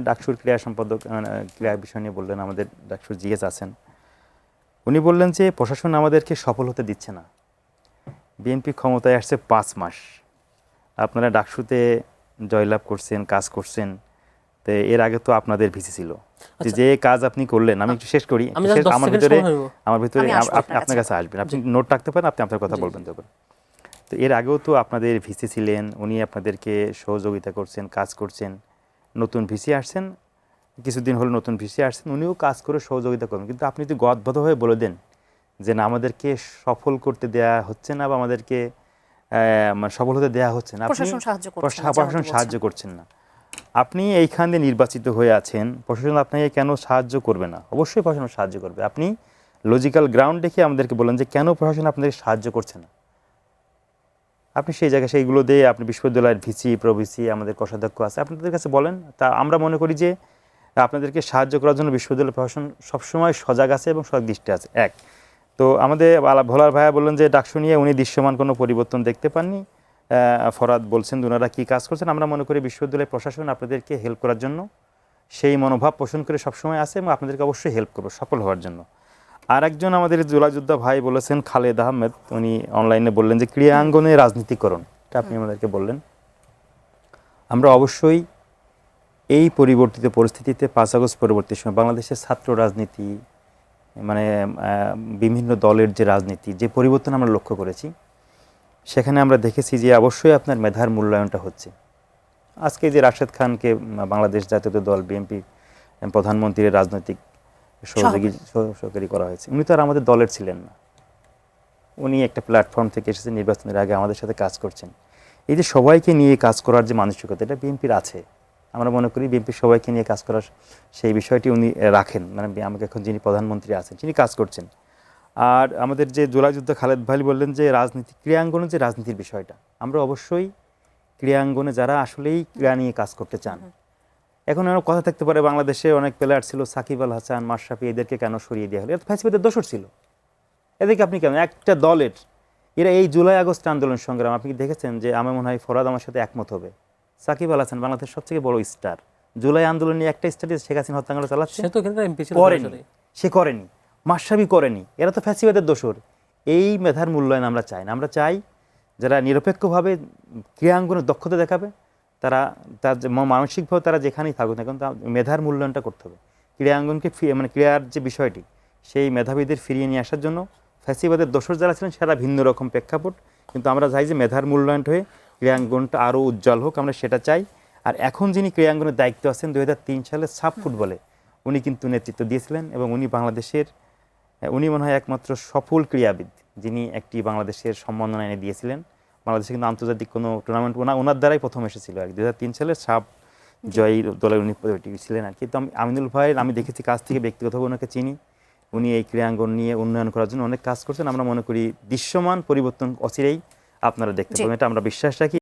ডাকসুর ক্রীড়া সম্পাদক ক্রীড়া বিষয় নিয়ে বললেন, আমাদের ডাকসুর জিএস আছেন। উনি বললেন যে প্রশাসন আমাদেরকে সফল হতে দিচ্ছে না। বিএনপি ক্ষমতায় আসছে 5 মাস, আপনারা ডাকসুতে জয়লাভ করছেন, কাজ করছেন, তো এর আগে তো আপনাদের ভিসি ছিল। যে কাজ আপনি করলেন, আমি একটু শেষ করি, আমার ভিতরে আপনার কাছে আসবেন, আপনি নোট রাখতে পারেন, আপনি আপনার কথা বলবেন যখন। তো এর আগেও তো আপনাদের ভিসি ছিলেন, উনি আপনাদেরকে সহযোগিতা করছেন, কাজ করছেন। নতুন ভিসি আসছেন, কিছুদিন হলো নতুন ভিসি আসছেন, উনিও কাজ করে সহযোগিতা করবেন, কিন্তু আপনি যদি গদবাধ হয়ে বলে দেন যে না আমাদেরকে সফল করতে দেয়া হচ্ছে না বা আমাদেরকে সফল হতে দেয়া হচ্ছে না, আপনি প্রশাসন সাহায্য করছেন না, আপনি এইখান দিয়ে নির্বাচিত হয়ে আছেন, প্রশাসন আপনাকে কেন সাহায্য করবে না? অবশ্যই প্রশাসন সাহায্য করবে। আপনি লজিক্যাল গ্রাউন্ড দেখে আমাদেরকে বলেন যে কেন প্রশাসন আপনাদের সাহায্য করছে না। আপনি সেই জায়গায় সেইগুলো দিয়ে আপনি বিশ্ববিদ্যালয়ের ভিসি প্রভিসি আমাদের কোষাধ্যক্ষ আছে, আপনাদের কাছে বলেন। তা আমরা মনে করি যে আপনাদেরকে সাহায্য করার জন্য বিশ্ববিদ্যালয় প্রশাসন সবসময় সজাগ আছে এবং সদৃষ্টে আছে। এক তো আমাদের ভোলার ভাইয়া বললেন যে ডাকসু নিয়ে উনি দৃশ্যমান কোনো পরিবর্তন দেখতে পাননি। ফরাদ বলছেন ওনারা কী কাজ করছেন। আমরা মনে করি বিশ্ববিদ্যালয় প্রশাসন আপনাদেরকে হেল্প করার জন্য সেই মনোভাব পোষণ করে সবসময় আছে এবং আপনাদেরকে অবশ্যই হেল্প করবো সফল হওয়ার জন্য। আর একজন আমাদের জুলাযোদ্ধা ভাই বলেছেন, খালেদ আহমেদ, উনি অনলাইনে বললেন যে ক্রীড়াঙ্গনে রাজনীতিকরণ, এটা আপনি আমাদেরকে বললেন। আমরা অবশ্যই এই পরিবর্তিত পরিস্থিতিতে 5 আগস্ট পরবর্তী সময় বাংলাদেশের ছাত্র রাজনীতি, মানে বিভিন্ন দলের যে রাজনীতি, যে পরিবর্তন আমরা লক্ষ্য করেছি, সেখানে আমরা দেখেছি যে অবশ্যই আপনার মেধার মূল্যায়নটা হচ্ছে। আজকে যে রাশেদ খানকে বাংলাদেশ জাতীয় দল বিএনপি প্রধানমন্ত্রীর রাজনৈতিক সহযোগী করা হয়েছে, উনি তো আর আমাদের দলের ছিলেন না, উনি একটা প্ল্যাটফর্ম থেকে এসেছেন, নির্বাচনের আগে আমাদের সাথে কাজ করছেন। এই যে সবাইকে নিয়ে কাজ করার যে মানসিকতা, এটা বিএনপির আছে। আমরা মনে করি বিএনপি সবাইকে নিয়ে কাজ করার সেই বিষয়টি উনি রাখেন, মানে আমাকে এখন যিনি প্রধানমন্ত্রী আছেন তিনি কাজ করছেন। আর আমাদের যে জুলাইযুদ্ধ খালেদ ভাই বললেন যে রাজনীতি ক্রীড়াঙ্গনে যে রাজনীতির বিষয়টা, আমরা অবশ্যই ক্রীড়াঙ্গনে যারা আসলেই ক্রীড়া নিয়ে কাজ করতে চান, এখন এমন কথা থাকতে পারে বাংলাদেশে অনেক প্লেয়ার ছিল, সাকিব আল হাসান, মাশরাফি, এদেরকে কেন সরিয়ে দেওয়া হলো? এত ফ্যাসিবাদের দোষর ছিল, এদেরকে আপনি কেন? একটা দলের এরা এই জুলাই আগস্ট আন্দোলন সংগ্রাম আপনি দেখেছেন যে আমার মনে হয় ফরাদ আমার সাথে একমত হবে, সাকিব আল হাসান বাংলাদেশের সবথেকে বড় স্টার, জুলাই আন্দোলন নিয়ে একটা স্টার শেখ হাসিনা হত্যাকাণ্ড চালাচ্ছে, সে করেনি, মাশরাফি করেনি, এরা তো ফ্যাসিবাদের দোষর। এই মেধার মূল্যায়ন আমরা চাই না। আমরা চাই যারা নিরপেক্ষভাবে ক্রীড়াঙ্গনের দক্ষতা দেখাবে, তারা তার মানসিকভাবে তারা যেখানেই থাকুক না কেন মেধার মূল্যায়নটা করতে হবে। ক্রীড়াঙ্গনকে মানে ক্রীড়ার যে বিষয়টি, সেই মেধাবীদের ফিরিয়ে নিয়ে আসার জন্য ফ্যাসিবাদের দোষর যারা ছিলেন সেটা ভিন্ন রকম প্রেক্ষাপট, কিন্তু আমরা চাই যে মেধার মূল্যায়ন হয়ে ক্রীড়াঙ্গনটা আরও উজ্জ্বল হোক, আমরা সেটা চাই। আর এখন যিনি ক্রীড়াঙ্গনের দায়িত্ব আছেন 2003 সালে সাব ফুটবলে উনি কিন্তু নেতৃত্ব দিয়েছিলেন এবং উনি বাংলাদেশের, উনি মনে হয় একমাত্র সফল ক্রীড়াবিদ যিনি একটি বাংলাদেশের সম্মাননা এনে দিয়েছিলেন। বাংলাদেশে কিন্তু আন্তর্জাতিক কোনো টুর্নামেন্ট ওনার দ্বারাই প্রথম এসেছিল আর 2003 সালে সাব জয়ী দলের উনি ছিলেন আর কি। তো আমিনুল ভাই আমি দেখেছি কাছ থেকে, ব্যক্তিগতভাবে ওনাকে চিনি, উনি এই ক্রীড়াঙ্গন নিয়ে উন্নয়ন করার জন্য অনেক কাজ করছেন। আমরা মনে করি দৃশ্যমান পরিবর্তন অচিরেই আপনারা দেখতে পাবেন, এটা আমরা বিশ্বাস রাখি।